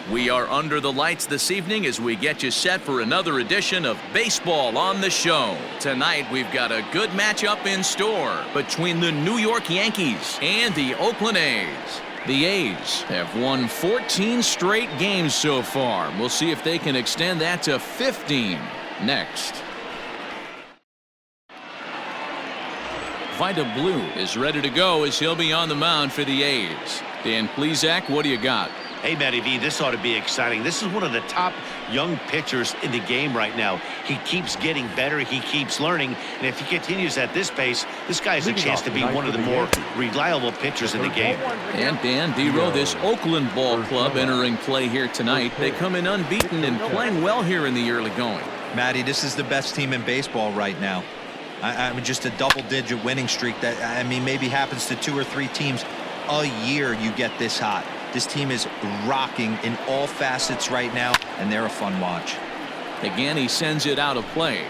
We are under the lights this evening as we get you set for another edition of Baseball on the Show. Tonight, we've got a good matchup in store between the New York Yankees and the Oakland A's. The A's have won 14 straight games so far. We'll see if they can extend that to 15 next. Vida Blue is ready to go as he'll be on the mound for the A's. Dan Plesac, what do you got? Hey, Matty V, this ought to be exciting. This is one of the top young pitchers in the game right now. He keeps getting better. He keeps learning. And if he continues at this pace, this guy has a chance to be one of the more reliable pitchers in the game. And Dan Dero, this Oakland ball club entering play here tonight. They come in unbeaten and playing well here in the early going. Matty, this is the best team in baseball right now. I mean, just a double-digit winning streak that, I mean, maybe happens to 2 or 3 teams a year. You get this hot. This team is rocking in all facets right now, and they're a fun watch. Again, he sends it out of play.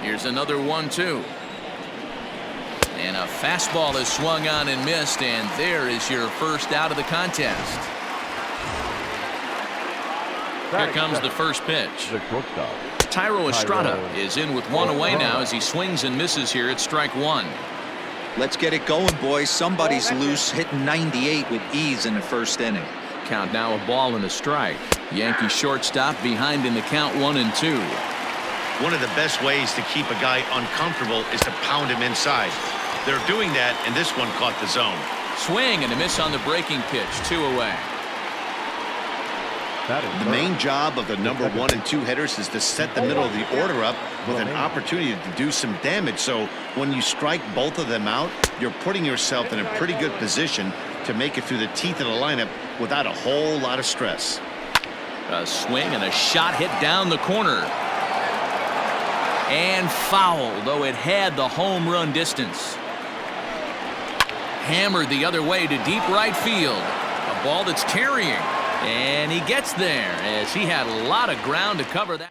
Here's another 1-2. And a fastball is swung on and missed, and there is your first out of the contest. Here comes the first pitch. Tyro Estrada is in with one away now as he swings and misses here at strike 1. Let's get it going, boys. Somebody's loose, hitting 98 with ease in the first inning. Count now a ball and a strike. Yankee shortstop behind in the count 1-2. One of the best ways to keep a guy uncomfortable is to pound him inside. They're doing that, and this one caught the zone. Swing and a miss on the breaking pitch. 2 away. The main job of the number 1 and 2 hitters is to set the middle of the order up with an opportunity to do some damage. So when you strike both of them out, you're putting yourself in a pretty good position to make it through the teeth of the lineup without a whole lot of stress. A swing and a shot hit down the corner. And foul, though it had the home run distance. Hammered the other way to deep right field. A ball that's carrying. And he gets there as he had a lot of ground to cover that.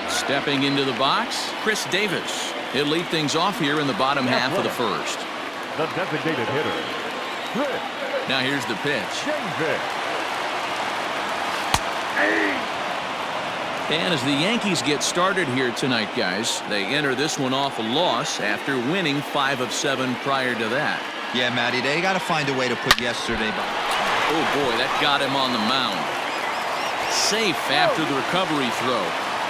Stepping into the box, Chris Davis. He'll lead things off here in the bottom half of the first. The designated hitter, Chris. Now here's the pitch. And as the Yankees get started here tonight, guys, they enter this one off a loss after winning 5 of 7 prior to that. Yeah, Matty, they got to find a way to put yesterday by. Oh, boy, that got him on the mound. Safe after the recovery throw.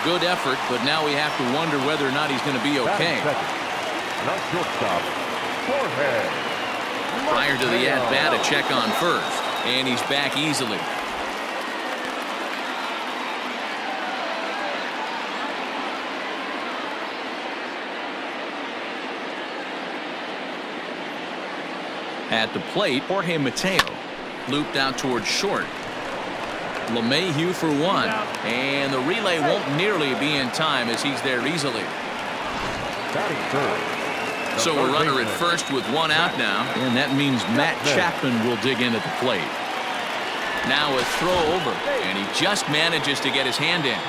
Good effort, but now we have to wonder whether or not he's going to be okay. Prior to the at-bat, a check on first, and he's back easily. At the plate, Jorge Mateo looped out towards short. LeMahieu for 1, and the relay won't nearly be in time as he's there easily. So a runner at first with 1 out now, and that means Matt Chapman will dig in at the plate. Now a throw over, and he just manages to get his hand in.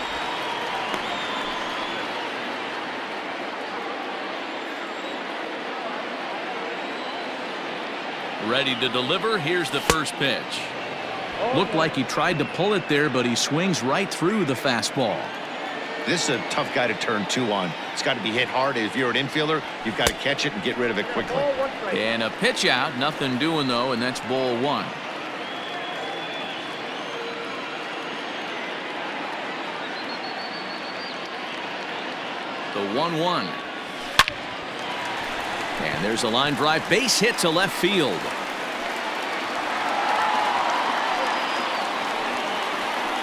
Ready to deliver. Here's the first pitch. Looked like he tried to pull it there, but he swings right through the fastball. This is a tough guy to turn 2 on. It's got to be hit hard. If you're an infielder, you've got to catch it and get rid of it quickly. And a pitch out. Nothing doing, though, and that's ball 1. The 1-1. And there's a line drive. Base hit to left field.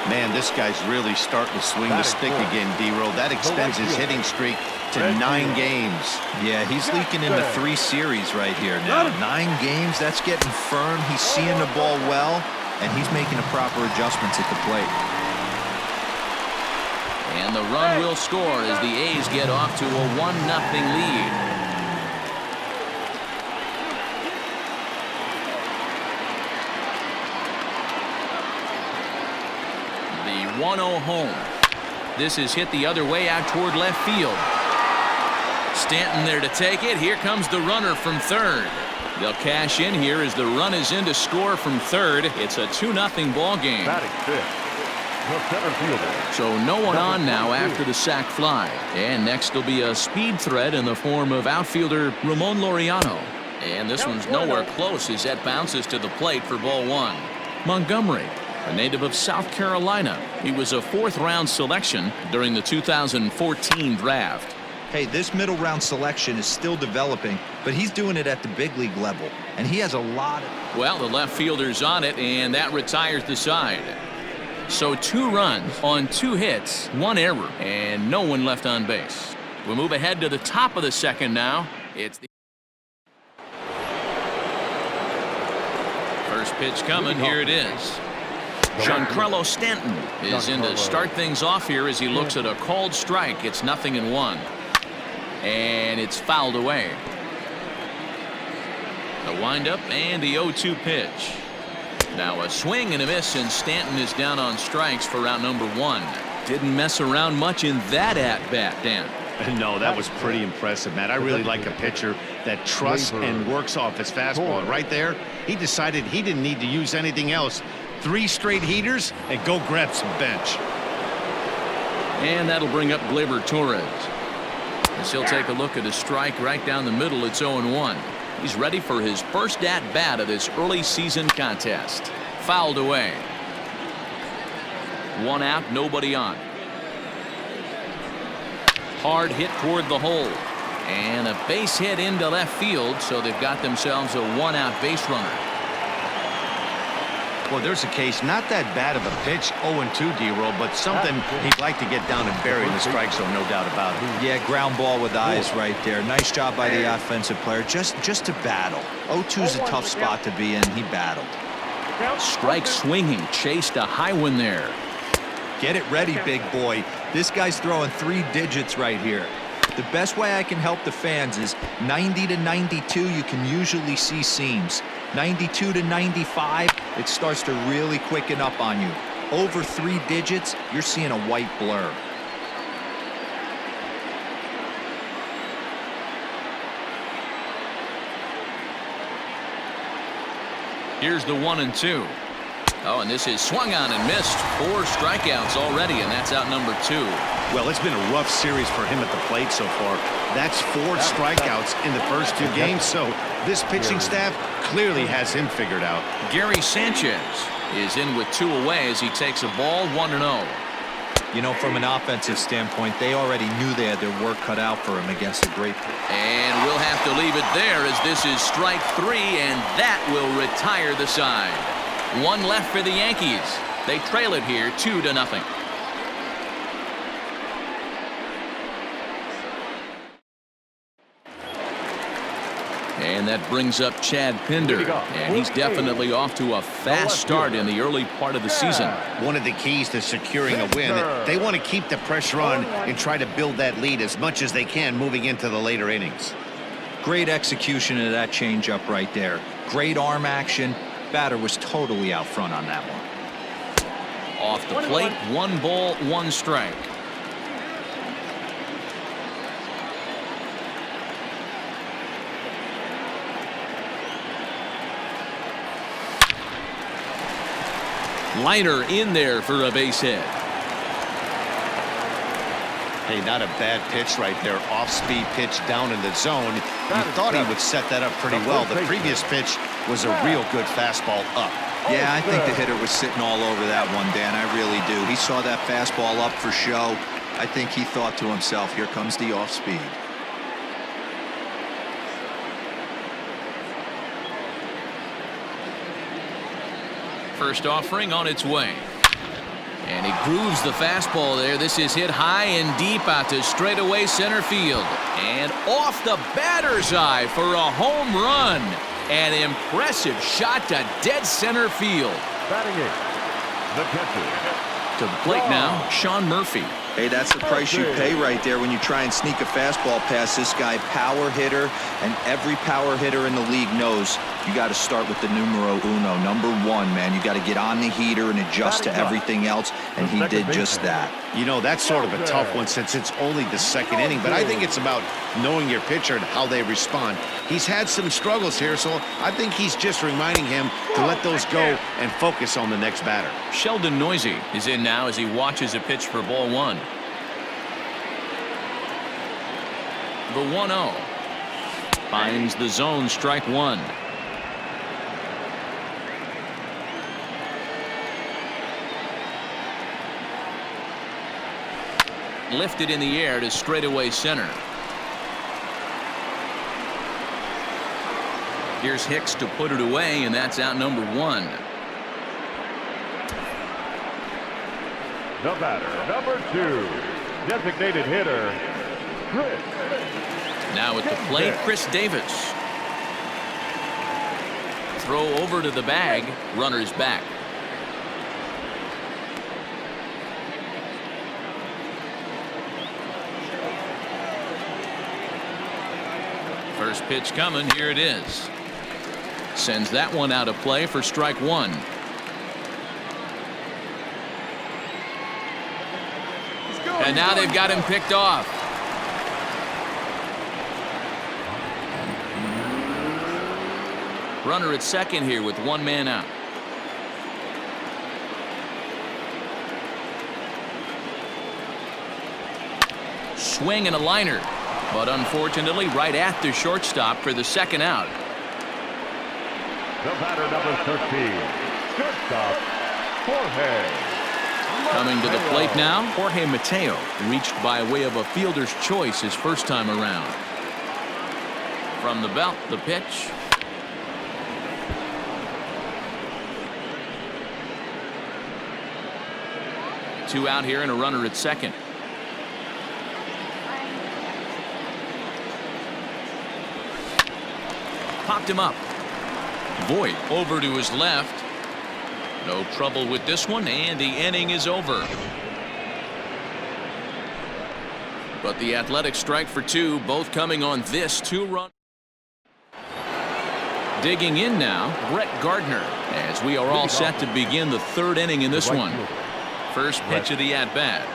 Man, this guy's really starting to swing the stick again, D-Roll. That extends his hitting streak to 9 games. Yeah, he's leaking into 3 series right here now. 9 games, that's getting firm. He's seeing the ball well, and he's making the proper adjustments at the plate. And the run will score as the A's get off to a 1-0 lead. The 1-0 home. This is hit the other way out toward left field. Stanton there to take it. Here comes the runner from third. They'll cash in here as the run is in to score from third. It's a 2-0 ball game. Batting fifth, the center fielder. So no one on now after the sac fly. And next will be a speed threat in the form of outfielder Ramon Laureano. And this one's nowhere close as that bounces to the plate for ball one. Montgomery, a native of South Carolina. He was a fourth-round selection during the 2014 draft. Hey, this middle round selection is still developing, but he's doing it at the big league level, and he has a lot of... Well, the left fielder's on it, and that retires the side. So 2 runs on 2 hits, 1 error, and no one left on base. We'll move ahead to the top of the second now. It's the first pitch coming. Here it is. Giancarlo Stanton is in to start things off here as he looks at a called strike. It's 0-1. And it's fouled away. The windup and the 0-2 pitch. Now a swing and a miss, and Stanton is down on strikes for out number 1. Didn't mess around much in that at-bat, Dan. No, that was pretty impressive, Matt. I really like a pitcher that trusts and works off his fastball. And right there, he decided he didn't need to use anything else. 3 straight heaters and go grab some bench. And that'll bring up Gleyber Torres. As he'll take a look at a strike right down the middle. It's 0-1. He's ready for his first at-bat of this early season contest. Fouled away. 1 out, nobody on. Hard hit toward the hole. And a base hit into left field, so they've got themselves a 1-out base runner. Well, there's a case, not that bad of a pitch, 0-2, D-roll, but something he'd like to get down and bury in the strike zone, no doubt about it. Yeah, ground ball with eyes right there. Nice job by the offensive player. Just to battle. 0-2's a tough spot to be in. He battled. Strike swinging, chased a high one there. Get it ready, big boy. This guy's throwing 3 digits right here. The best way I can help the fans is 90 to 92, you can usually see seams. 92 to 95, it starts to really quicken up on you. Over 3 digits, you're seeing a white blur. Here's the 1-2. Oh, and this is swung on and missed. 4 strikeouts already, and that's out number 2. Well, it's been a rough series for him at the plate so far. That's 4 strikeouts in the first 2 games, so this pitching staff clearly has him figured out. Gary Sanchez is in with 2 away as he takes a ball 1-0. You know, from an offensive standpoint, they already knew they had their work cut out for him against a great... And we'll have to leave it there as this is strike 3, and that will retire the side. 1 left for the Yankees. They trail it here 2-0. And that brings up Chad Pinder, and he's definitely off to a fast start in the early part of the season. One of the keys to securing a win, they want to keep the pressure on and try to build that lead as much as they can moving into the later innings. Great execution of that changeup right there. Great arm action. Batter was totally out front on that one. Off the plate, 1 ball, 1 strike. Liner in there for a base hit. Hey, not a bad pitch right there. Off-speed pitch down in the zone. You thought he would set that up pretty well. The previous pitch was a real good fastball up. Yeah, I think the hitter was sitting all over that one, Dan. I really do. He saw that fastball up for show. I think he thought to himself, here comes the off-speed. First offering on its way. And he grooves the fastball there. This is hit high and deep out to straightaway center field. And off the batter's eye for a home run. An impressive shot to dead center field. Batting 8, the catcher. To the plate now, Sean Murphy. Hey, that's the price you pay right there when you try and sneak a fastball past this guy. Power hitter, and every power hitter in the league knows you got to start with the numero uno, number one, man. You got to get on the heater and adjust to everything else, and he did just that. You know, that's sort of a tough one since it's only the second inning, but I think it's about knowing your pitcher and how they respond. He's had some struggles here, so I think he's just reminding him to let those go and focus on the next batter. Sheldon Noyes is in now as he watches a pitch for ball one. The 1-0 finds the zone, strike one. Lifted in the air to straightaway center. Here's Hicks to put it away, and that's out number one. The batter, number 2, designated hitter, Chris. Now at the plate, Chris Davis. Throw over to the bag, runner's back. First pitch coming, here it is. Sends that one out of play for strike one. And now they've got him picked off. Runner at second here with one man out. Swing and a liner, but unfortunately right at the shortstop for the second out. The batter, number 13, shortstop, Jorge. Coming to the plate now, Jorge Mateo, reached by way of a fielder's choice his first time around. From the belt, the pitch. Two out here and a runner at second. Popped him up. Voit over to his left. No trouble with this one, and the inning is over. But the Athletics strike for two, both coming on this two-run. Digging in now, Brett Gardner, as we are all set to begin the third inning in this one. First pitch of the at-bat.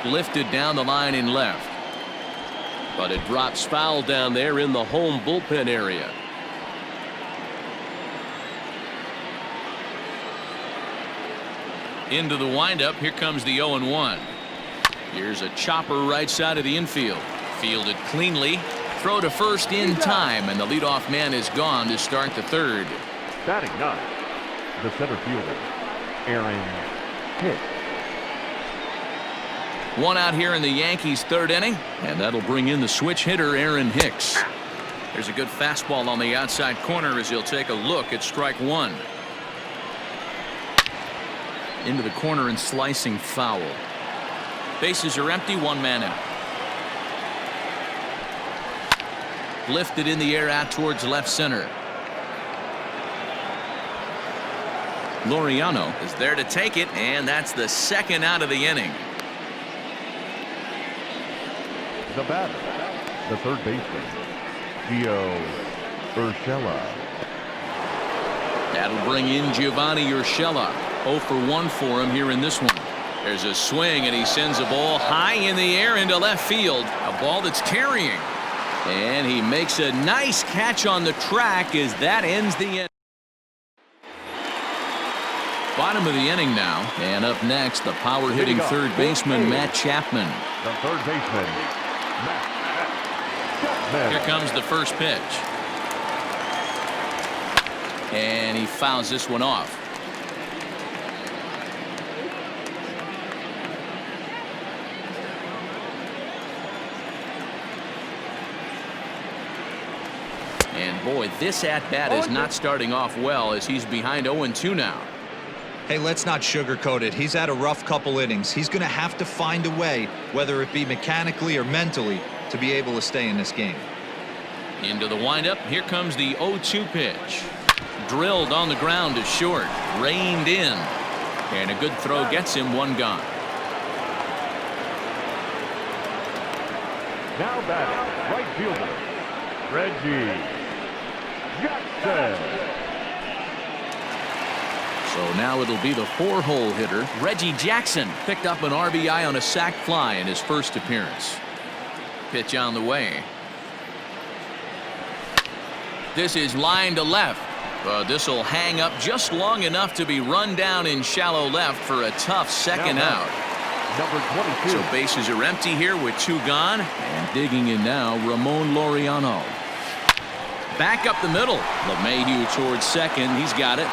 Lifted down the line in left. But it drops foul down there in the home bullpen area. Into the windup, here comes the 0-1. Here's a chopper right side of the infield. Fielded cleanly. Throw to first in time, and the leadoff man is gone to start the third. Batting ninth, the center fielder, Aaron Hicks. One out here in the Yankees' third inning, and that'll bring in the switch hitter, Aaron Hicks. There's a good fastball on the outside corner as he'll take a look at strike one. Into the corner and slicing foul. Bases are empty, one man out. Lifted in the air out towards left center. Laureano is there to take it, and that's the second out of the inning. The batter, the third baseman, Gio Urshela. That'll bring in Giovanni Urshela. 0 for 1 for him here in this one. There's a swing, and he sends a ball high in the air into left field. A ball that's carrying. And he makes a nice catch on the track as that ends the inning. Bottom of the inning now. And up next, the power-hitting third baseman, Matt Chapman. The third baseman, Matt Chapman. Here comes the first pitch. And he fouls this one off. And boy, this at-bat is not starting off well as he's behind 0-2 now. Hey, let's not sugarcoat it. He's had a rough couple innings. He's going to have to find a way, whether it be mechanically or mentally, to be able to stay in this game. Into the windup. Here comes the 0-2 pitch. Drilled on the ground to short. Reined in. And a good throw gets him one gone. Now batting, right fielder, Reggie Jackson. So now it'll be the 4-hole hitter, Reggie Jackson. Picked up an RBI on a sac fly in his first appearance. Pitch on the way. This is line to left. But this will hang up just long enough to be run down in shallow left for a tough second out. Number 22. So bases are empty here with 2 gone. And digging in now, Ramon Laureano. Back up the middle. LeMahieu towards second. He's got it.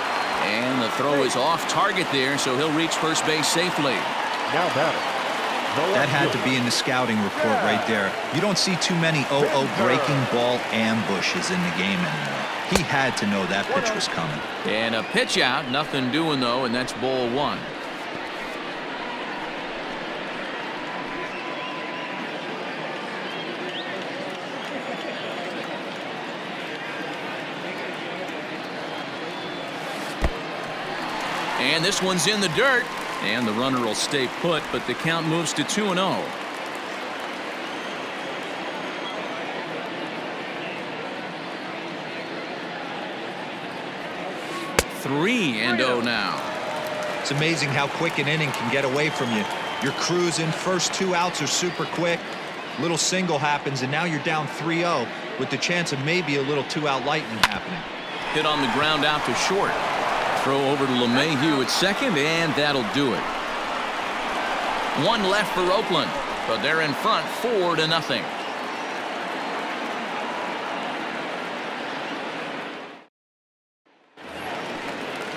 And the throw is off target there, so he'll reach first base safely. Now batting. That had to be in the scouting report right there. You don't see too many 0-0 breaking ball ambushes in the game anymore. He had to know that pitch was coming. And a pitch out, nothing doing though, and that's ball 1. And this one's in the dirt. And the runner will stay put, but the count moves to 2-0. 3-0 now. It's amazing how quick an inning can get away from you. You're cruising. First 2 outs are super quick. Little single happens, and now you're down 3-0 with the chance of maybe a little 2-out lightning happening. Hit on the ground out to short. Throw over to LeMahieu at second, and that'll do it. 1 left for Oakland, but they're in front 4-0.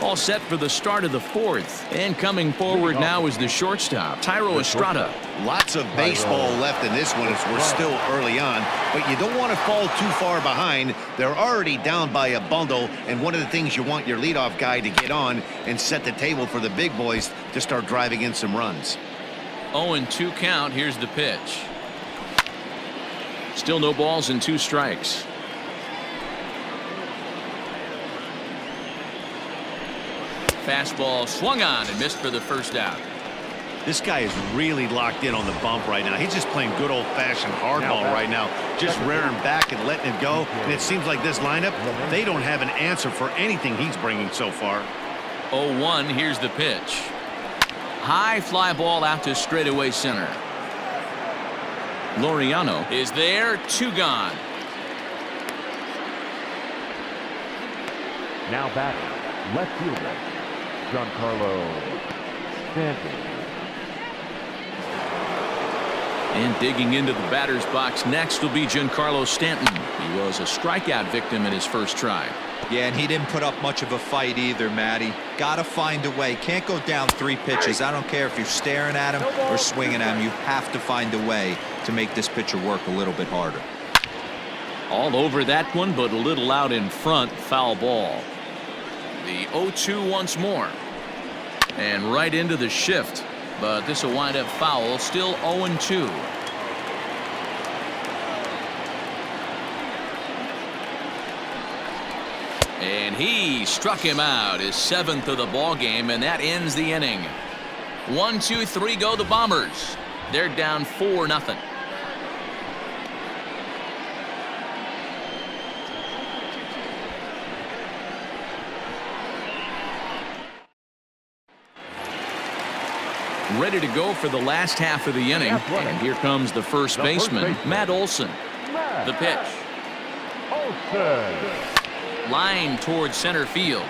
All set for the start of the 4th. And coming forward now is the shortstop, Thairo Estrada. Lots of baseball left in this one as we're still early on, but you don't want to fall too far behind. They're already down by a bundle, and one of the things you want your leadoff guy to get on and set the table for the big boys to start driving in some runs. 0-2 count. Here's the pitch. Still no balls and 2 strikes. Fastball swung on and missed for the first out. This guy is really locked in on the bump right now. He's just playing good old-fashioned hardball right now, just rearing back and letting it go. And it seems like this lineup, they don't have an answer for anything he's bringing so far. 0-1. Here's the pitch. High fly ball out to straightaway center. Laureano is there. 2 gone. Now batting, left fielder, Giancarlo Stanton. And digging into the batter's box next will be Giancarlo Stanton. He was a strikeout victim in his first try. Yeah, and he didn't put up much of a fight either, Matty. Gotta find a way. Can't go down 3 pitches. I don't care if you're staring at him or swinging at him. You have to find a way to make this pitcher work a little bit harder. All over that one, but a little out in front. Foul ball. The 0-2 once more. And right into the shift. But this will wind up foul. Still 0-2. And he struck him out, his 7th of the ball game, and that ends the inning. 1, 2, 3 go the Bombers. They're down 4-0. Ready to go for the last half of the inning. And here comes the first baseman, Matt Olson. The pitch. Line towards center field.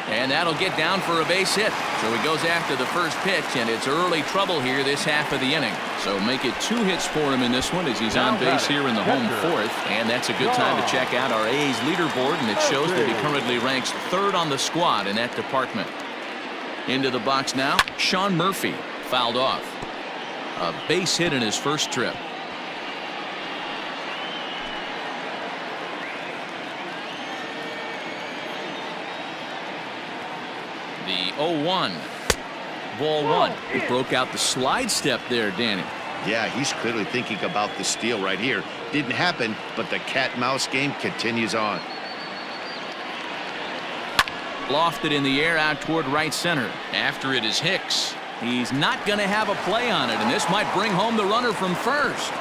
And that'll get down for a base hit. So he goes after the first pitch, and it's early trouble here this half of the inning. So make it 2 hits for him in this one as he's on base here in the home 4th. And that's a good time to check out our A's leaderboard, and it shows that he currently ranks 3rd on the squad in that department. Into the box now, Sean Murphy fouled off. A base hit in his first trip. The 0-1. Ball 1. He broke out the slide step there, Danny. Yeah, he's clearly thinking about the steal right here. Didn't happen, but the cat-mouse game continues on. Lofted in the air out toward right center. After it is Hicks. He's not going to have a play on it, and this might bring home the runner from first.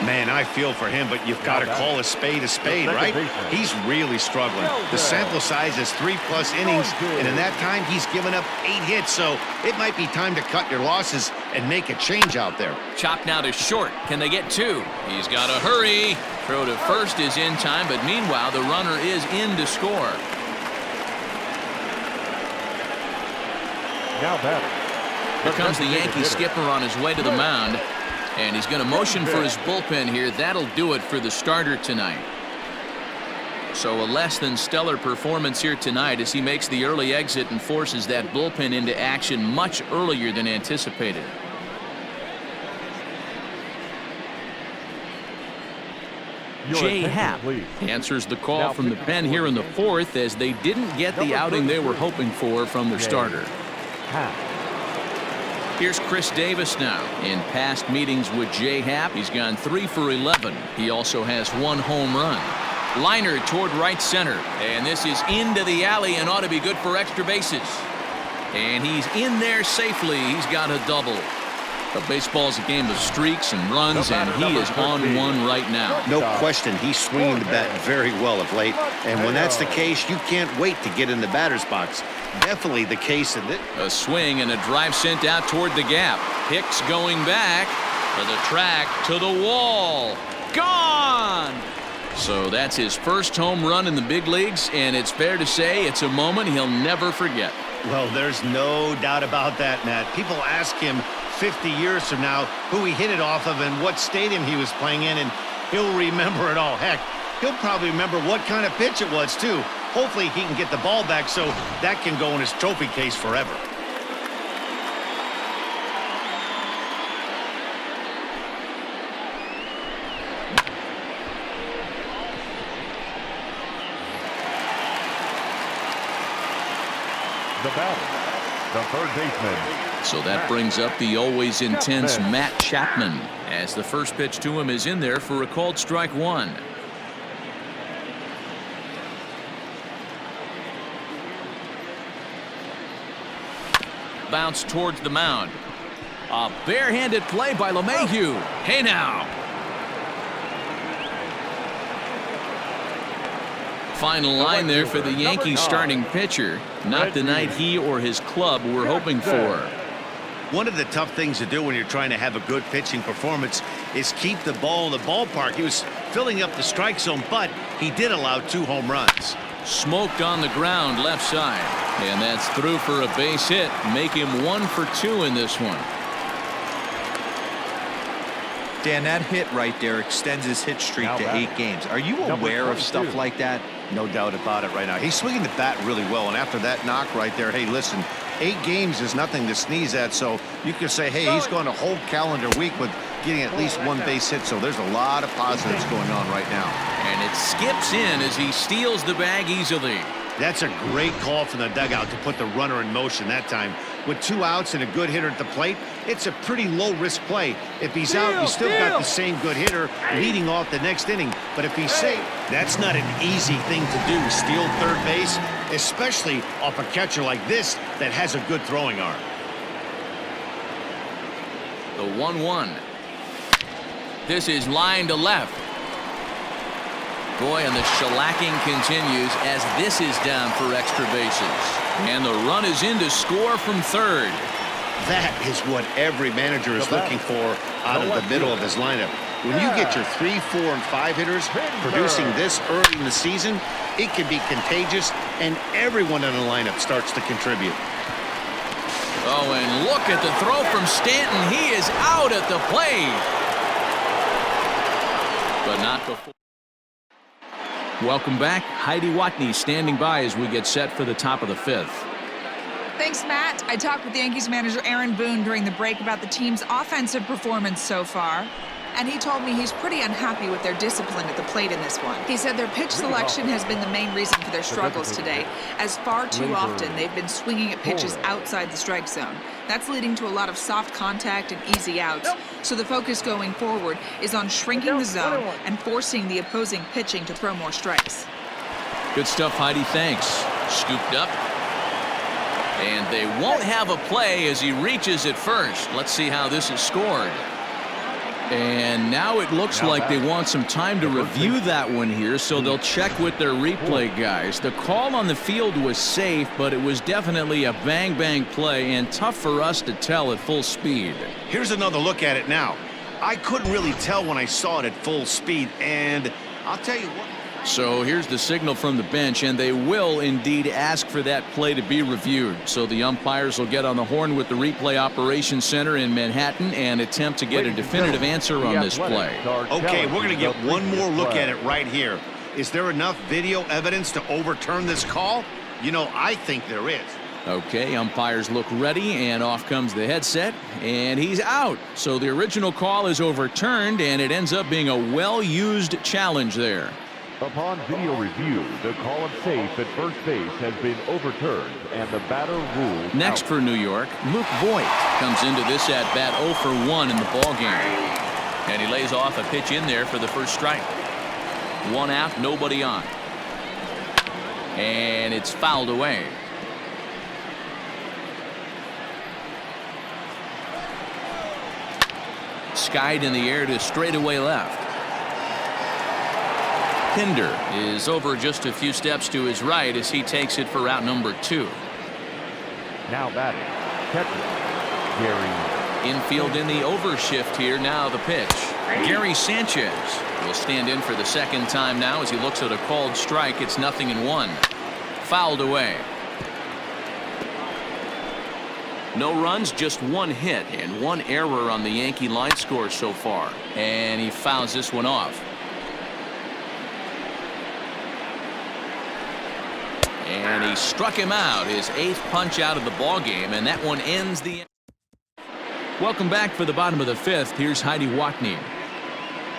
Man, I feel for him, but you've got to call a spade, right? He's really struggling. The sample size is 3+ innings, and in that time, he's given up 8 hits, so it might be time to cut your losses and make a change out there. Chop now to short. Can they get 2? He's got to hurry. Throw to first is in time, but meanwhile, the runner is in to score. Now batter. Here comes the Yankee skipper on his way to the mound. And he's going to motion for his bullpen here. That'll do it for the starter tonight. So a less than stellar performance here tonight as he makes the early exit and forces that bullpen into action much earlier than anticipated. Jay Happ answers the call from the pen here in the 4th as they didn't get the outing they were hoping for from their starter. Here's Chris Davis now. In past meetings with Jay Happ, he's gone 3 for 11. He also has 1 home run. Liner toward right center. And this is into the alley and ought to be good for extra bases. And he's in there safely. He's got a double. But baseball's a game of streaks and runs, and he is on one right now. No question, he's swinging the bat very well of late. And when that's the case, you can't wait to get in the batter's box. Definitely the case in this. A swing and a drive sent out toward the gap. Hicks going back to the track, to the wall. Gone! So that's his first home run in the big leagues, and it's fair to say it's a moment he'll never forget. Well, there's no doubt about that, Matt. People ask him 50 years from now who he hit it off of and what stadium he was playing in, and he'll remember it all. Heck, he'll probably remember what kind of pitch it was, too. Hopefully he can get the ball back so that can go in his trophy case forever. The batter, the third baseman. So that brings up the always intense Matt Chapman as the first pitch to him is in there for a called strike 1. Bounce towards the mound. A barehanded play by LeMahieu. Hey now. Final line there for the Yankees starting pitcher. Not the night he or his club were hoping for. One of the tough things to do when you're trying to have a good pitching performance is keep the ball in the ballpark. He was filling up the strike zone, but he did allow 2 home runs. Smoked on the ground left side. And that's through for a base hit. Make him 1 for 2 in this one. Dan, that hit right there extends his hit streak to 8 games. Are you aware of stuff like that? No doubt about it right now. He's swinging the bat really well, and after that knock right there, hey, listen, 8 games is nothing to sneeze at, so you could say, hey, he's gone a whole calendar week with getting at least 1 base hit, so there's a lot of positives going on right now. And it skips in as he steals the bag easily. That's a great call from the dugout to put the runner in motion that time. With 2 outs and a good hitter at the plate, it's a pretty low-risk play. If he's out, you still got the same good hitter leading off the next inning. But if he's safe, that's not an easy thing to do, steal third base, especially off a catcher like this that has a good throwing arm. The 1-1. This is line to left. Boy, and the shellacking continues as this is down for extra bases. And the run is in to score from third. That is what every manager is looking for out of the middle of his lineup. When you get your 3, 4, and 5 hitters producing this early in the season, it can be contagious, and everyone in the lineup starts to contribute. Oh, and look at the throw from Stanton. He is out at the plate. But not before. Welcome back. Heidi Watney standing by as we get set for the top of the 5th. Thanks, Matt. I talked with Yankees manager Aaron Boone during the break about the team's offensive performance so far, and he told me he's pretty unhappy with their discipline at the plate in this one. He said their pitch selection has been the main reason for their struggles today, as far too often they've been swinging at pitches outside the strike zone. That's leading to a lot of soft contact and easy outs, so the focus going forward is on shrinking the zone and forcing the opposing pitching to throw more strikes. Good stuff, Heidi. Thanks. Scooped up. And they won't have a play as he reaches at first. Let's see how this is scored. And now it looks like they want some time to review that one here, so they'll check with their replay guys. The call on the field was safe, but it was definitely a bang-bang play and tough for us to tell at full speed. Here's another look at it now. I couldn't really tell when I saw it at full speed, and I'll tell you what. So here's the signal from the bench, and they will indeed ask for that play to be reviewed. So the umpires will get on the horn with the replay operations center in Manhattan and attempt to get a definitive answer on this play. Okay, we're going to get one more look at it right here. Is there enough video evidence to overturn this call? You know, I think there is. Okay, umpires look ready, and off comes the headset, and he's out. So the original call is overturned, and it ends up being a well-used challenge there. Upon video review, the call of safe at first base has been overturned, and the batter ruled Next out. for New York, Luke Voigt comes into this at-bat 0 for 1 in the ballgame. And he lays off a pitch in there for the first strike. 1 out, nobody on. And it's fouled away. Skied in the air to straightaway left. Pinder is over just a few steps to his right as he takes it for route number 2. Now batting, catcher, Gary. Infield in the overshift here. Now the pitch. Gary Sanchez will stand in for the second time now as he looks at a called strike. It's 0-1. Fouled away. No runs, just 1 hit and 1 error on the Yankee line score so far. And he fouls this one off. And he struck him out, his 8th punch out of the ball game, and that one ends the. Welcome back for the bottom of the 5th. Here's Heidi Watney.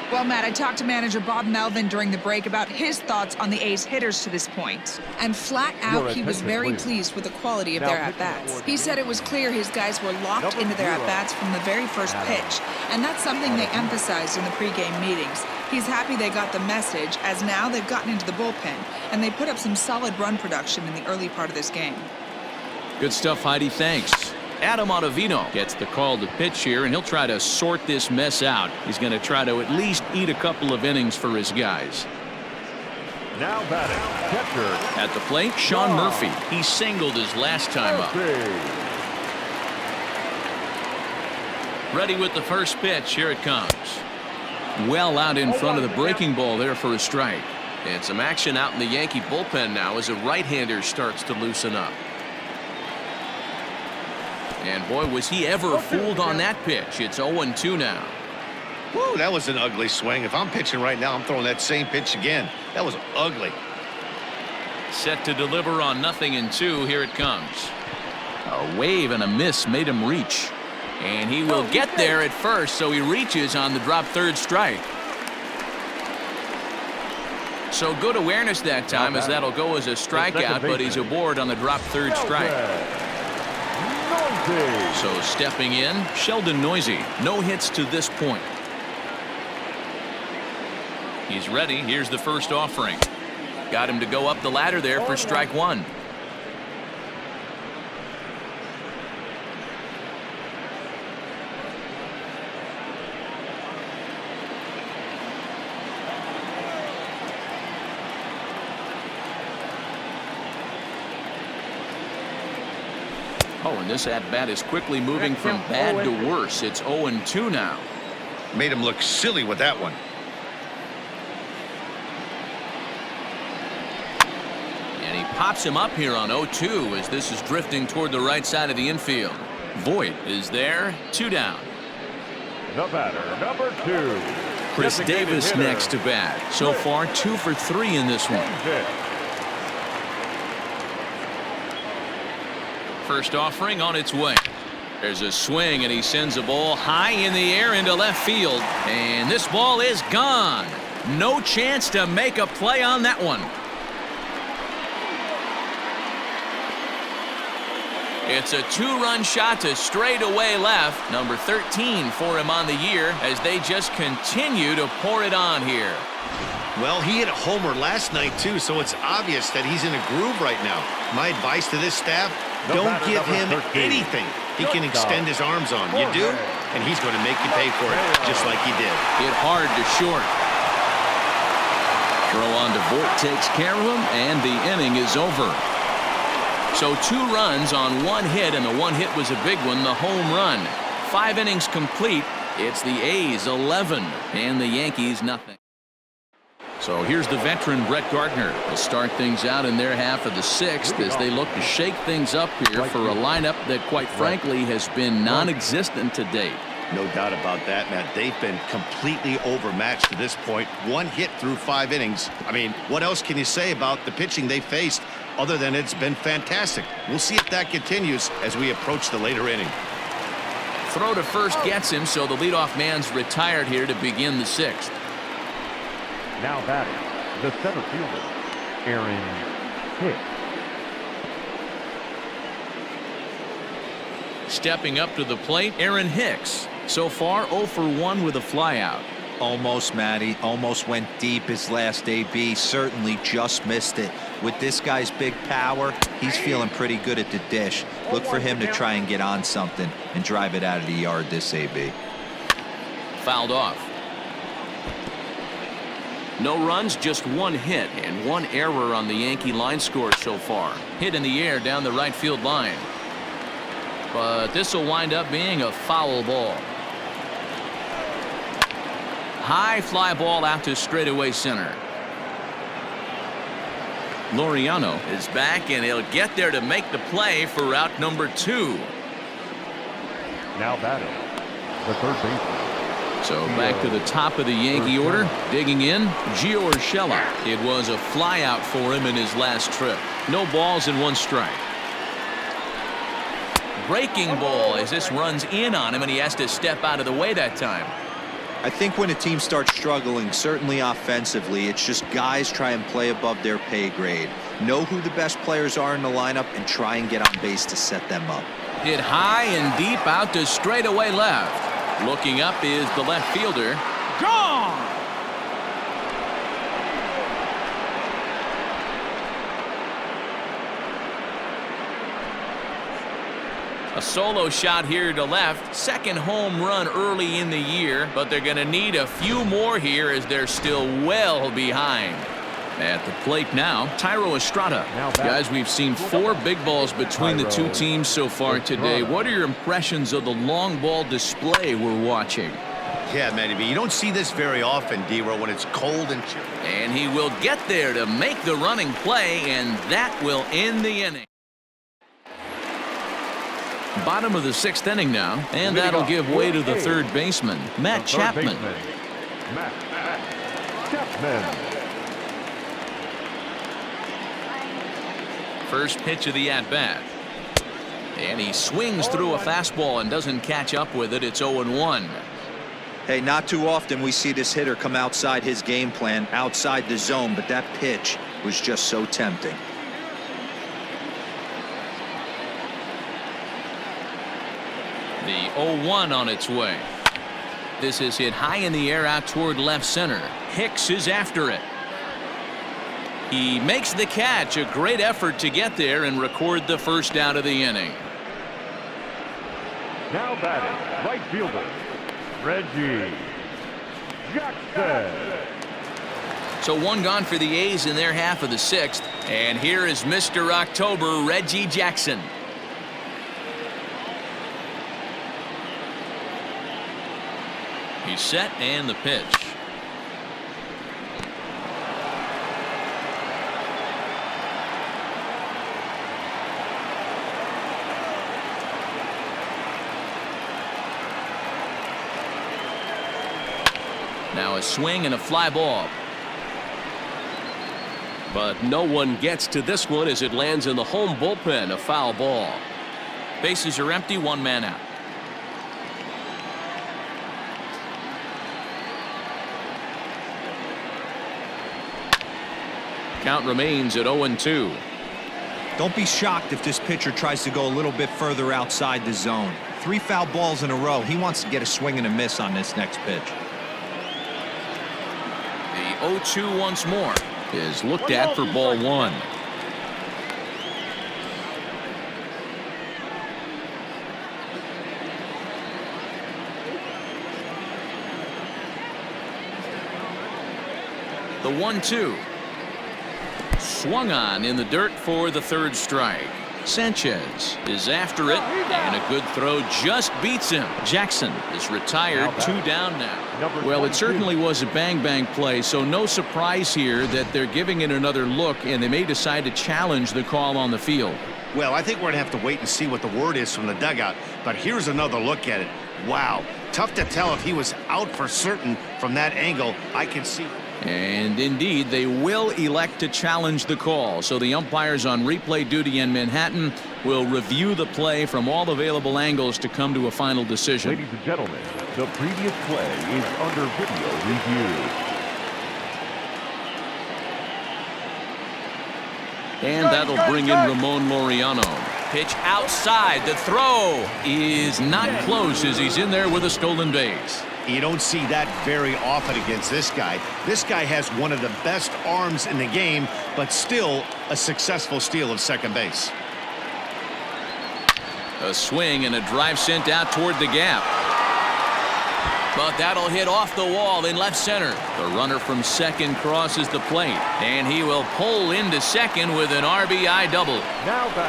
Well, Matt, I talked to manager Bob Melvin during the break about his thoughts on the A's hitters to this point. And flat out, he was very pleased with the quality of their at-bats. He said it was clear his guys were locked into their at-bats from the very first pitch. And that's something they emphasized in the pregame meetings. He's happy they got the message, as now they've gotten into the bullpen, and they put up some solid run production in the early part of this game. Good stuff, Heidi. Thanks. Adam Ottavino gets the call to pitch here, and he'll try to sort this mess out. He's going to try to at least eat a couple of innings for his guys. Now batting, catcher. At the plate, Sean Murphy. He singled his last time up. Ready with the first pitch. Here it comes. Well out in front of the breaking ball there for a strike. And some action out in the Yankee bullpen now as a right-hander starts to loosen up. And boy, was he ever fooled on that pitch. It's 0-2 now. Woo, that was an ugly swing. If I'm pitching right now, I'm throwing that same pitch again. That was ugly. Set to deliver on 0-2. Here it comes. A wave and a miss made him reach. And he will get there at first, so he reaches on the drop third strike. So good awareness that time, as that'll go as a strikeout, but he's aboard on the drop third strike. So stepping in, Sheldon Noisy. No hits to this point. He's ready. Here's the first offering. Got him to go up the ladder there for strike 1. Oh, and this at-bat is quickly moving from bad to worse. It's 0-2 now. Made him look silly with that one. And he pops him up here on 0-2 as this is drifting toward the right side of the infield. Voigt is there, 2 down. The batter, number 2. Chris Davis next to bat. So far, 2 for 3 in this one. First offering on its way. There's a swing, and he sends a ball high in the air into left field. And this ball is gone. No chance to make a play on that one. It's a 2-run shot to straightaway left. Number 13 for him on the year as they just continue to pour it on here. Well, he hit a homer last night, too, so it's obvious that he's in a groove right now. My advice to this staff, don't give him anything he can extend his arms on. You do? and he's going to make you pay for it, just like he did. Hit hard to short. Throw on to Vogt takes care of him, and the inning is over. So 2 runs on 1 hit, and the 1 hit was a big one, the home run. 5 innings complete. It's the A's 11 and the Yankees nothing. So here's the veteran Brett Gardner to start things out in their half of the 6th as they look to shake things up here for a lineup that quite frankly has been non-existent to date. No doubt about that, Matt. They've been completely overmatched to this point. 1 hit through 5 innings. I mean, what else can you say about the pitching they faced other than it's been fantastic? We'll see if that continues as we approach the later inning. Throw to first gets him, so the leadoff man's retired here to begin the 6th. Now batting, the center fielder, Aaron Hicks. Stepping up to the plate, Aaron Hicks. So far, 0 for 1 with a flyout. Almost, Matty. Almost went deep his last AB. Certainly just missed it. With this guy's big power, he's feeling pretty good at the dish. Look for him to try and get on something and drive it out of the yard this AB. Fouled off. No runs, just 1 hit and 1 error on the Yankee line score so far. Hit in the air down the right field line. But this will wind up being a foul ball. High fly ball out to straightaway center. Laureano is back, and he'll get there to make the play for route number 2. Now batting, the third baseman. So back to the top of the Yankee order. Digging in, Gio Urshela. It was a flyout for him in his last trip. No balls and 1 strike. Breaking ball as this runs in on him, and he has to step out of the way that time. I think when a team starts struggling, certainly offensively, it's just guys try and play above their pay grade. Know who the best players are in the lineup and try and get on base to set them up. Hit high and deep out to straightaway left. Looking up is the left fielder. Gone! A solo shot here to left. Second home run early in the year, but they're going to need a few more here as they're still well behind. At the plate now, Thairo Estrada. Guys, we've seen 4 big balls between the 2 teams so far today. What are your impressions of the long ball display we're watching? Yeah, Matty B, you don't see this very often, D-Row, when it's cold and chilly. And he will get there to make the running play, and that will end the inning. Bottom of the 6th inning now, and that'll give way to the third baseman, Matt Chapman. Matt Chapman. First pitch of the at-bat. And he swings through a fastball and doesn't catch up with it. It's 0-1. Hey, not too often we see this hitter come outside his game plan, outside the zone, but that pitch was just so tempting. The 0-1 on its way. This is hit high in the air out toward left center. Hicks is after it. He makes the catch. A great effort to get there and record the first out of the inning. Now batting, right fielder, Reggie Jackson. So 1 gone for the A's in their half of the 6th. And here is Mr. October, Reggie Jackson. He's set and the pitch. Now a swing and a fly ball. But no one gets to this one as it lands in the home bullpen. A foul ball. Bases are empty, 1 man out. Count remains at 0-2. Don't be shocked if this pitcher tries to go a little bit further outside the zone. 3 foul balls in a row. He wants to get a swing and a miss on this next pitch. The 0-2 once more is looked at for ball 1. The 1-2. Swung on in the dirt for the third strike. Sanchez is after it, and a good throw just beats him. Jackson is retired, 2 down now. Well, it certainly was a bang-bang play, so no surprise here that they're giving it another look, and they may decide to challenge the call on the field. Well, I think we're going to have to wait and see what the word is from the dugout, but here's another look at it. Wow, tough to tell if he was out for certain from that angle. I can see. And indeed, they will elect to challenge the call. So the umpires on replay duty in Manhattan will review the play from all available angles to come to a final decision. Ladies and gentlemen, the previous play is under video review. And that'll bring in Ramon Laureano. Pitch outside. The throw is not close as he's in there with a stolen base. You don't see that very often against this guy. This guy has one of the best arms in the game, but still a successful steal of second base. A swing and a drive sent out toward the gap. But that'll hit off the wall in left center. The runner from second crosses the plate, and he will pull into second with an RBI double.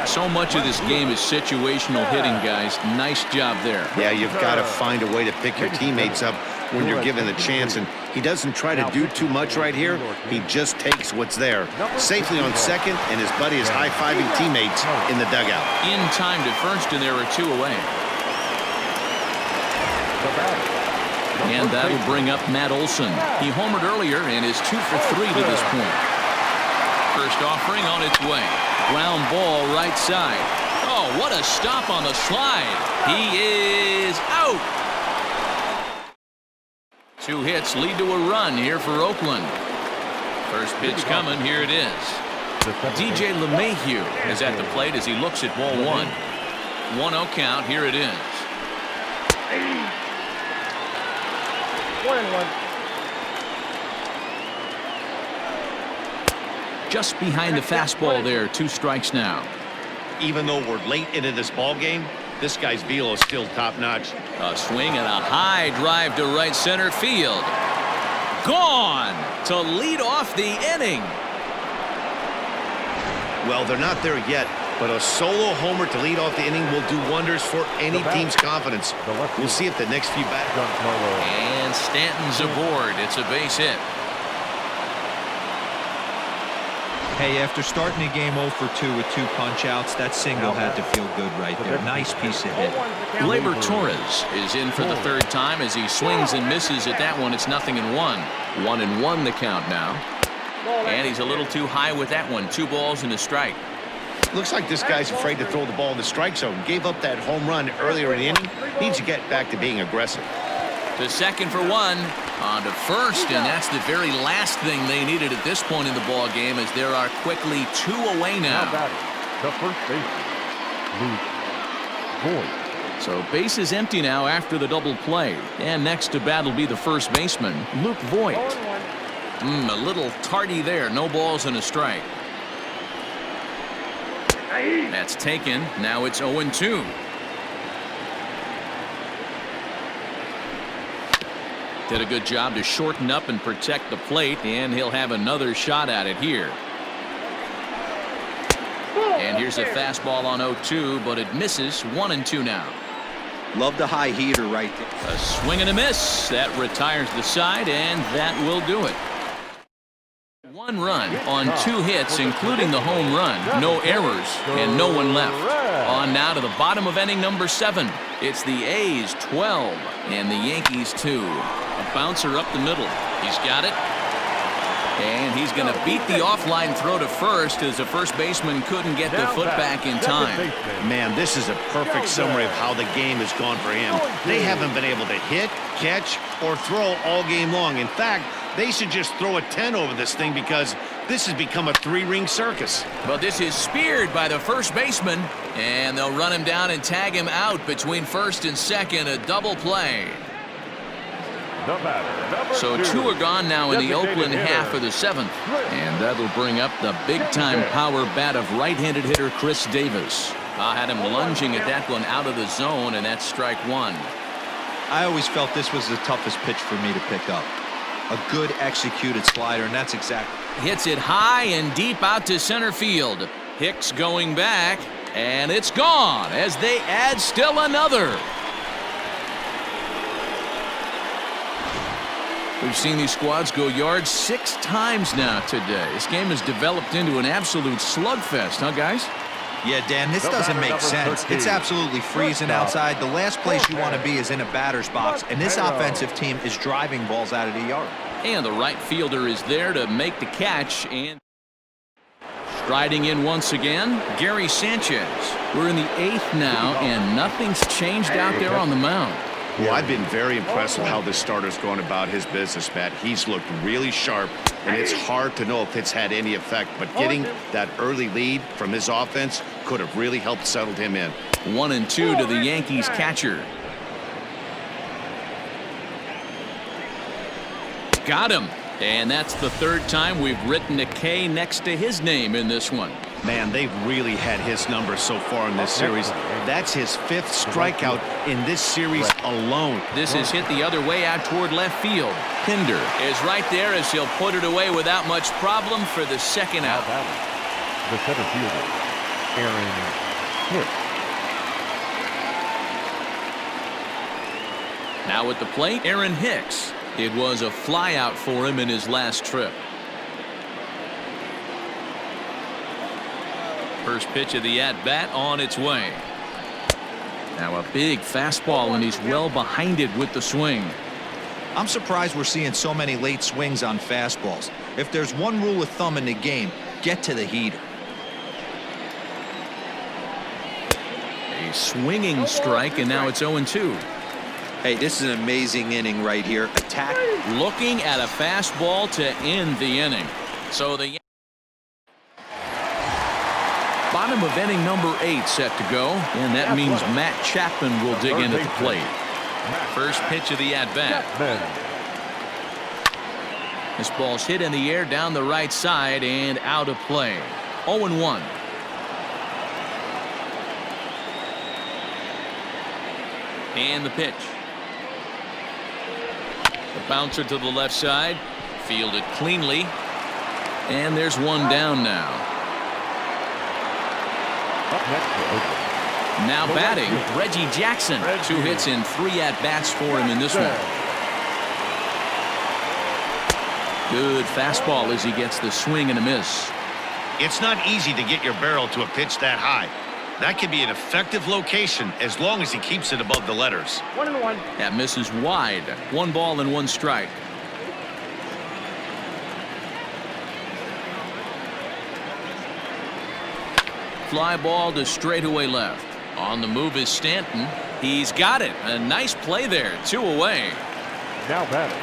So much of this game is situational hitting, guys. Nice job there. Yeah, you've got to find a way to pick your teammates up when you're given the chance, and he doesn't try to do too much right here. He just takes what's there. Safely on second, and his buddy is high-fiving teammates in the dugout. In time to first, and there are 2 away. And that'll bring up Matt Olson. He homered earlier and is 2 for 3 to this point. First offering on its way. Ground ball right side. Oh, what a stop on the slide. He is out. 2 hits lead to a run here for Oakland. First pitch coming. Here it is. DJ LeMahieu is at the plate as he looks at ball 1. 1-0 count. Here it is. 1-1. Just behind the fastball there. 2 strikes now. Even though we're late into this ball game, this guy's velo is still top-notch. A swing and a high drive to right center field. Gone to lead off the inning. Well, they're not there yet, but a solo homer to lead off the inning will do wonders for any team's confidence. We'll see if the next few batters. And Stanton's aboard. It's a base hit. Hey, after starting the game 0 for 2 with 2 punch-outs, that single had to feel good right there. Nice piece of hit. Gleyber Torres is in for the 3rd time as he swings and misses at that one. It's 0-1. 1-1 the count now. And he's a little too high with that one. 2 balls and a strike. Looks like this guy's afraid to throw the ball in the strike zone. Gave up that home run earlier in the inning. Needs to get back to being aggressive. To second for 1. On to first, and that's the very last thing they needed at this point in the ball game, as there are quickly 2 away now. The first baseman, Luke Voigt. So base is empty now after the double play. And next to bat will be the first baseman, Luke Voigt. A little tardy there. No balls and a strike. That's taken. Now it's 0-2. Did a good job to shorten up and protect the plate, and he'll have another shot at it here. And here's a fastball on 0-2, but it misses. 1-2 now. Love the high heater right there. A swing and a miss. That retires the side, and that will do it. 1 run on 2 hits, including the home run. No errors, and no one left. On now to the bottom of inning number 7. It's the A's 12 and the Yankees 2. A bouncer up the middle. He's got it. And he's going to beat the offline throw to first, as the first baseman couldn't get the foot back in time. Man, this is a perfect summary of how the game has gone for him. They haven't been able to hit, catch, or throw all game long. In fact, they should just throw a 10 over this thing, because this has become a 3-ring circus. But this is speared by the first baseman, and they'll run him down and tag him out between first and second. A double play. So 2 are gone now in the Oakland half of the 7th. And that'll bring up the big-time power bat of right-handed hitter Chris Davis. I had him lunging at that one out of the zone, and that's strike 1. I always felt this was the toughest pitch for me to pick up. A good executed slider, and that's exactly. Hits it high and deep out to center field. Hicks going back, and it's gone as they add still another. We've seen these squads go yards 6 times now today. This game has developed into an absolute slugfest, huh, guys? Yeah, Dan, this doesn't make sense. It's absolutely freezing outside. The last place you want to be is in a batter's box, and this offensive team is driving balls out of the yard. And the right fielder is there to make the catch, and striding in once again, Gary Sanchez. We're in the 8th now, and nothing's changed out there on the mound. Well, I've been very impressed with how this starter's going about his business, Matt. He's looked really sharp, and it's hard to know if it's had any effect. But getting that early lead from his offense could have really helped settle him in. 1-2 to the Yankees catcher. Got him. And that's the 3rd time we've written a K next to his name in this one. Man, they've really had his number so far in this series. That's his 5th strikeout in this series alone. This is hit the other way out toward left field. Pinder is right there as he'll put it away without much problem for the 2nd out. The center fielder, Aaron Hicks. Now at the plate, Aaron Hicks. It was a flyout for him in his last trip. First pitch of the at-bat on its way. Now a big fastball, and he's well behind it with the swing. I'm surprised we're seeing so many late swings on fastballs. If there's one rule of thumb in the game, get to the heater. A swinging strike, and now it's 0-2. Hey, this is an amazing inning right here. Attack. Looking at a fastball to end the inning. So the bottom of inning number 8 set to go, and that means Matt Chapman will dig in at the plate. First pitch of the at-bat. This ball's hit in the air down the right side and out of play. 0-1. And the pitch. The bouncer to the left side, fielded cleanly, and there's one down now. Now batting, Reggie Jackson. 2 hits and 3 at-bats for him in this one. Good fastball as he gets the swing and a miss. It's not easy to get your barrel to a pitch that high. That could be an effective location as long as he keeps it above the letters. 1-1. That misses wide. 1 ball and 1 strike. Fly ball to straightaway left. On the move is Stanton. He's got it. A nice play there. 2 away. Now batting.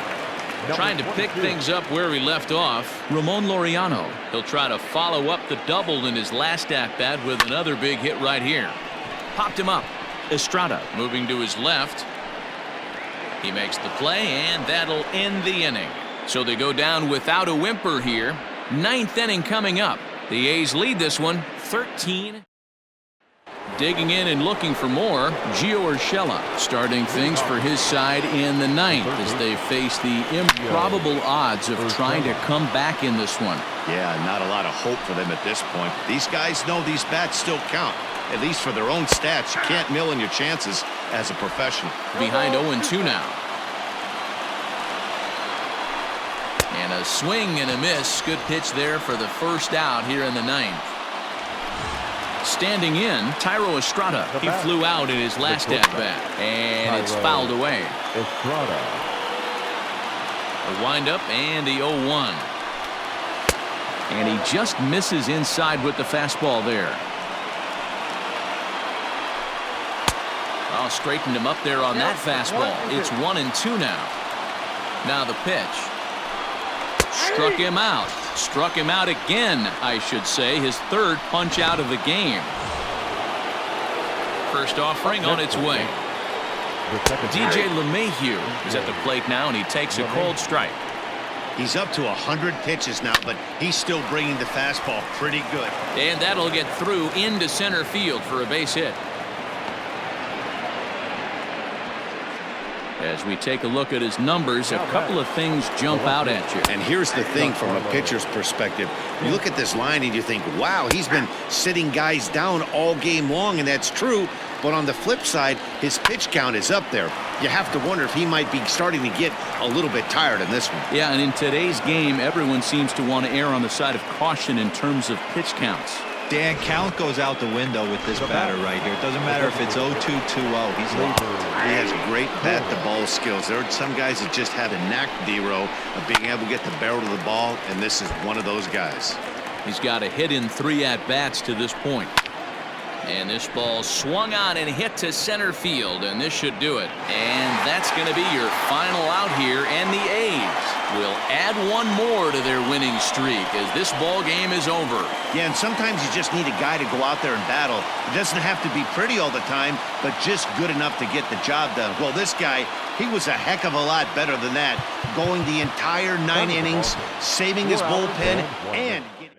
Trying to pick things up where he left off, Ramon Laureano. He'll try to follow up the double in his last at-bat with another big hit right here. Popped him up. Estrada moving to his left. He makes the play, and that'll end the inning. So they go down without a whimper here. 9th inning coming up. The A's lead this one 13. Digging in and looking for more, Gio Urshela starting things for his side in the 9th as they face the improbable odds of trying to come back in this one. Yeah, not a lot of hope for them at this point. These guys know these bats still count, at least for their own stats. You can't mill in your chances as a professional. Behind 0-2 now. And a swing and a miss. Good pitch there for the first out here in the 9th. Standing in, Thairo Estrada. He flew out in his last at-bat, and it's fouled away. Estrada. A windup and the 0-1. And he just misses inside with the fastball there. Oh, straightened him up there on that fastball. It's 1-2 now. Now the pitch. Struck him out. Struck him out again, I should say. His 3rd punch out of the game. First offering on its way. DJ LeMahieu is at the plate now, and he takes a cold strike. He's up to 100 pitches now, but he's still bringing the fastball pretty good. And that'll get through into center field for a base hit. As we take a look at his numbers, a couple of things jump out at you. And here's the thing from a pitcher's perspective. You look at this line and you think, wow, he's been sitting guys down all game long, and that's true. But on the flip side, his pitch count is up there. You have to wonder if he might be starting to get a little bit tired in this one. Yeah, and in today's game, everyone seems to want to err on the side of caution in terms of pitch counts. Dan, count goes out the window with this batter right here. It doesn't matter if it's 0-2, 2-0. He's locked. He has great bat-to-ball skills. There are some guys that just have a knack, D-Row, of being able to get the barrel to the ball, and this is one of those guys. He's got a hit in 3 at-bats to this point. And this ball swung on and hit to center field, and this should do it. And that's going to be your final out here, and the A's will add one more to their winning streak as this ball game is over. Yeah, and sometimes you just need a guy to go out there and battle. It doesn't have to be pretty all the time, but just good enough to get the job done. Well, this guy, he was a heck of a lot better than that, going the entire 9 innings, saving his bullpen, and getting